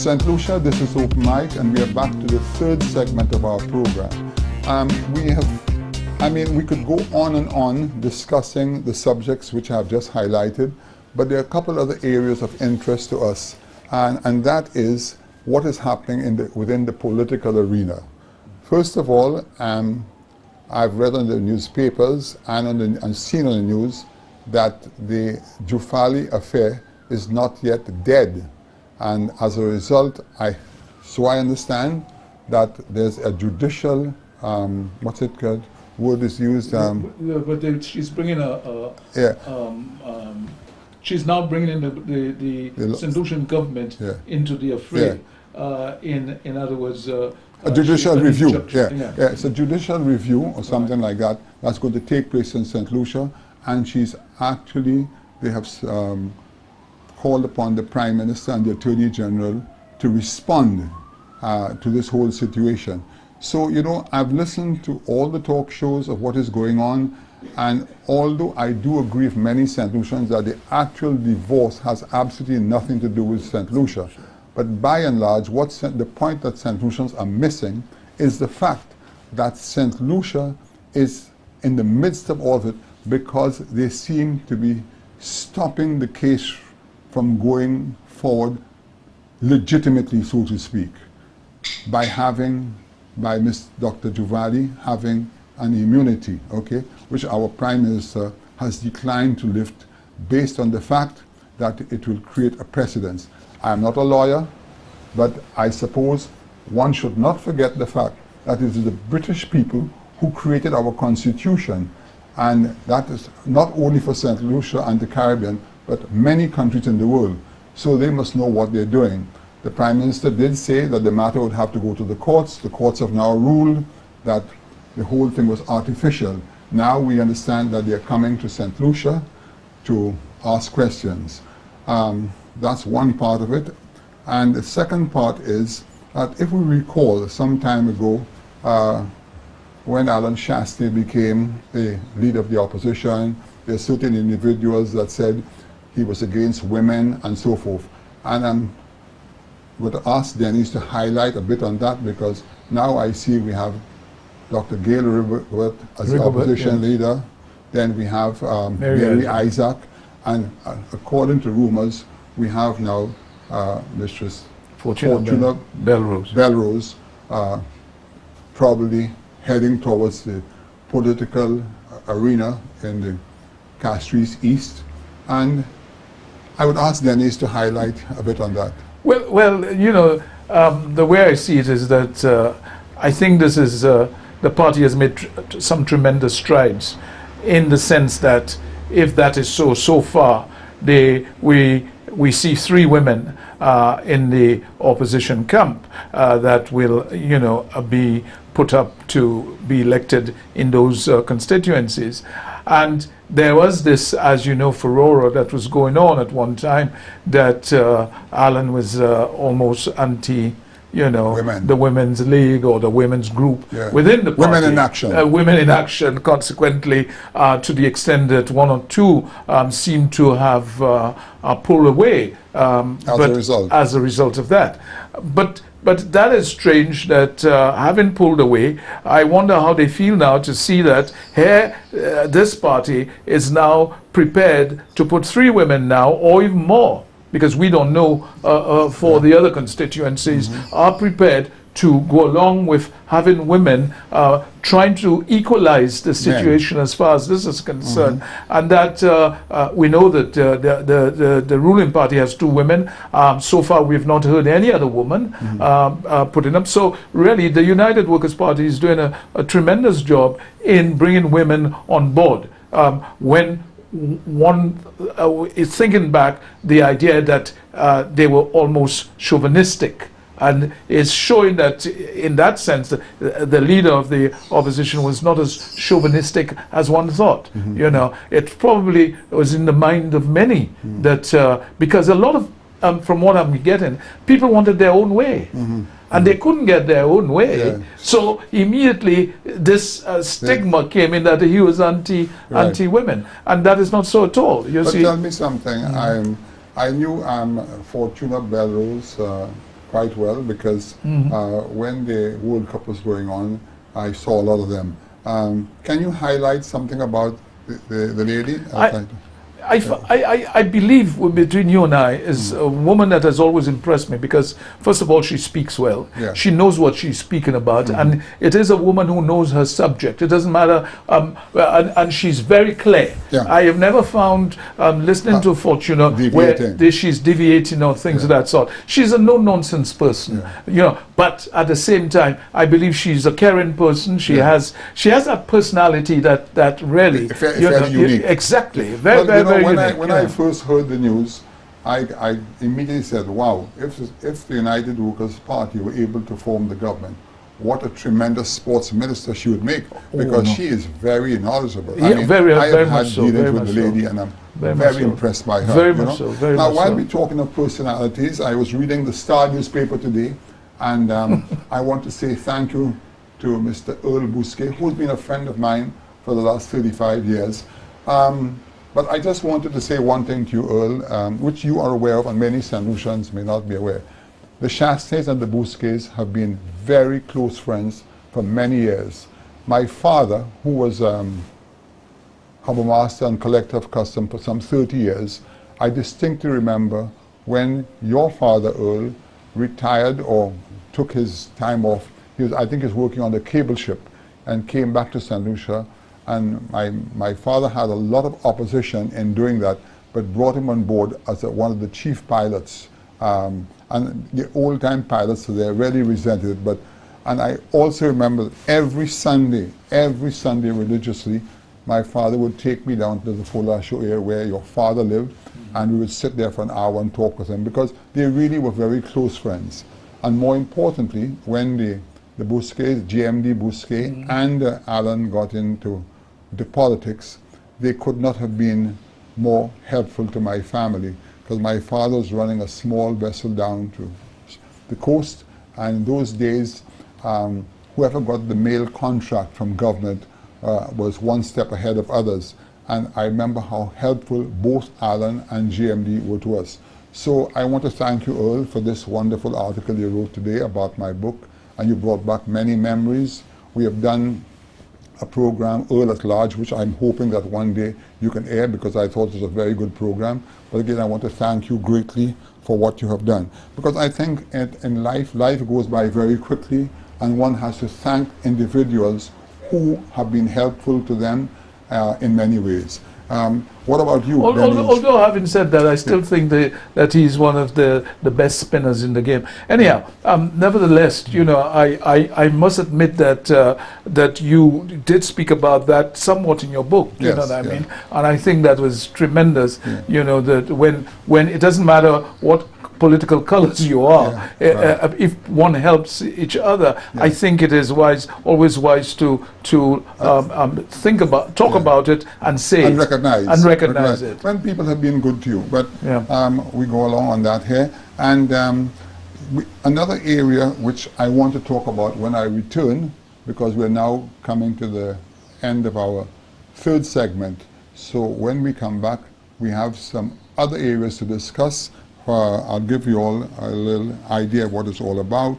St. Lucia, this is Open Mic, and we are back to the third segment of our program. We could go on and on discussing the subjects which I have just highlighted, but there are a couple other areas of interest to us, and that is what is happening within the political arena. First of all, I've read on the newspapers and seen on the news that the Jufali affair is not yet dead, and as a result, I understand that there's a judicial, what's it called? Word is used. But she's bringing she's now bringing in the St. Lucian government into the affair. In other words, a judicial review. It's a judicial review or something like that that's going to take place in St. Lucia, and they have called upon the Prime Minister and the Attorney General to respond to this whole situation. So, I've listened to all the talk shows of what is going on, and although I do agree with many St. Lucians that the actual divorce has absolutely nothing to do with St. Lucia, but by and large, the point that St. Lucians are missing is the fact that St. Lucia is in the midst of all of it because they seem to be stopping the case from going forward legitimately, so to speak, by Ms. Dr. Juvali having an immunity, which our Prime Minister has declined to lift based on the fact that it will create a precedence. I am not a lawyer, but I suppose one should not forget the fact that it is the British people who created our Constitution, and that is not only for St. Lucia and the Caribbean, but many countries in the world. So they must know what they're doing. The Prime Minister did say that the matter would have to go to the courts. The courts have now ruled that the whole thing was artificial. Now we understand that they're coming to St. Lucia to ask questions. That's one part of it. And the second part is that if we recall some time ago, when Alan Shastey became the leader of the opposition, there are certain individuals that said he was against women and so forth. And I'm going to ask Dennis to highlight a bit on that, because now I see we have Dr. Gail Ribert as the opposition leader. Then we have Mary Isaac. And according to rumors, we have now Mistress Fortuna Belrose probably heading towards the political arena in the Castries East. And I would ask Dennis to highlight a bit on that. Well, the way I see it is that I think this is the party has made some tremendous strides, in the sense that if that is so far, we see 3 women in the opposition camp that will, be put up to be elected in those constituencies. And there was this, as you know, furore that was going on at one time, that Alan was almost anti, the Women's League or the Women's Group within the party. Women in Action. Women in Action, consequently, to the extent that 1 or 2 seem to have pulled away as a result of that. But that is strange that having pulled away, I wonder how they feel now to see that here this party is now prepared to put 3 women now, or even more, because we don't know for the other constituencies, are prepared to go along with having women trying to equalize the situation as far as this is concerned. And that we know that the ruling party has 2 women. So far we've not heard any other woman putting up. So really the United Workers' Party is doing a tremendous job in bringing women on board. When one is thinking back, the idea that they were almost chauvinistic, and it's showing that in that sense the leader of the opposition was not as chauvinistic as one thought. It probably was in the mind of many that because a lot of from what I'm getting, people wanted their own way. And they couldn't get their own way. So immediately this stigma came in that he was anti-women, and that is not so at all. But tell me something. I knew Fortuna Belrose quite well because when the World Cup was going on, I saw a lot of them. Can you highlight something about the lady? I believe between you and I is a woman that has always impressed me because, first of all, she speaks well. Yeah. She knows what she's speaking about, and it is a woman who knows her subject. It doesn't matter, and she's very clear. Yeah. I have never found, listening to Fortuna, where she's deviating or things of that sort. She's a no-nonsense person, you know. But at the same time, I believe she's a caring person. She has that personality that really unique. Exactly, very very unique. When I first heard the news, I immediately said, "Wow! If the United Workers' Party were able to form the government, what a tremendous sports minister she would make, because she is very knowledgeable." Yeah, I mean, I have had dealings with the lady, and I'm very impressed by her. Very much so. Very now, much while so. we're talking of personalities, I was reading the Star newspaper today, and I want to say thank you to Mr. Earl Bousquet, who's been a friend of mine for the last 35 years. But I just wanted to say one thing to you, Earl, which you are aware of, and many St. Lucians may not be aware. The Chastes and the Bousquets have been very close friends for many years. My father, who was harbour master and collector of custom for some 30 years, I distinctly remember when your father, Earl, retired or took his time off. I think he was working on the cable ship and came back to St. Lucia. And my father had a lot of opposition in doing that, but brought him on board as one of the chief pilots. And the old-time pilots, so they really resented it. And I also remember that every Sunday religiously, my father would take me down to the Folasho area where your father lived, and we would sit there for an hour and talk with him, because they really were very close friends. And more importantly, when the Bousquets, GMD Bousquet and Alan got into the politics, they could not have been more helpful to my family, because my father was running a small vessel down to the coast, and in those days, whoever got the mail contract from government was one step ahead of others. And I remember how helpful both Alan and GMD were to us. So I want to thank you, Earl, for this wonderful article you wrote today about my book, and you brought back many memories. We have done a program, Earl at Large, which I'm hoping that one day you can air, because I thought it was a very good program. But again, I want to thank you greatly for what you have done. Because I think in life goes by very quickly, and one has to thank individuals who have been helpful to them in many ways. What about you? Although having said that, I still think that he's one of the best spinners in the game. Anyhow, nevertheless, you know, I must admit that that you did speak about that somewhat in your book. You know what I mean? And I think that was tremendous. You know, that when it doesn't matter what political colors you are, if one helps each other, I think it is always wise to think about, talk about it, and say and it, recognize it when people have been good to you. But we go along on that here, and another area which I want to talk about when I return, because we're now coming to the end of our third segment. So when we come back, we have some other areas to discuss. I'll give you all a little idea of what it's all about.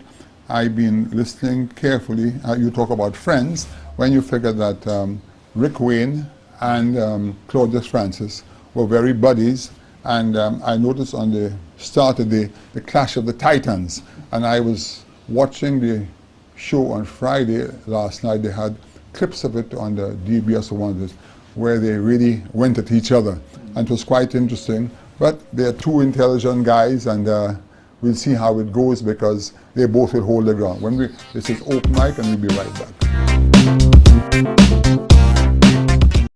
I've been listening carefully. You talk about friends. When you figure that Rick Wayne and Claudius Francis were very buddies, and I noticed on the start of the Clash of the Titans, and I was watching the show on Friday last night. They had clips of it on the DBS or one of this, where they really went at each other, and it was quite interesting. But they're two intelligent guys, and we'll see how it goes, because they both will hold their ground. This is Open Mic, and we'll be right back.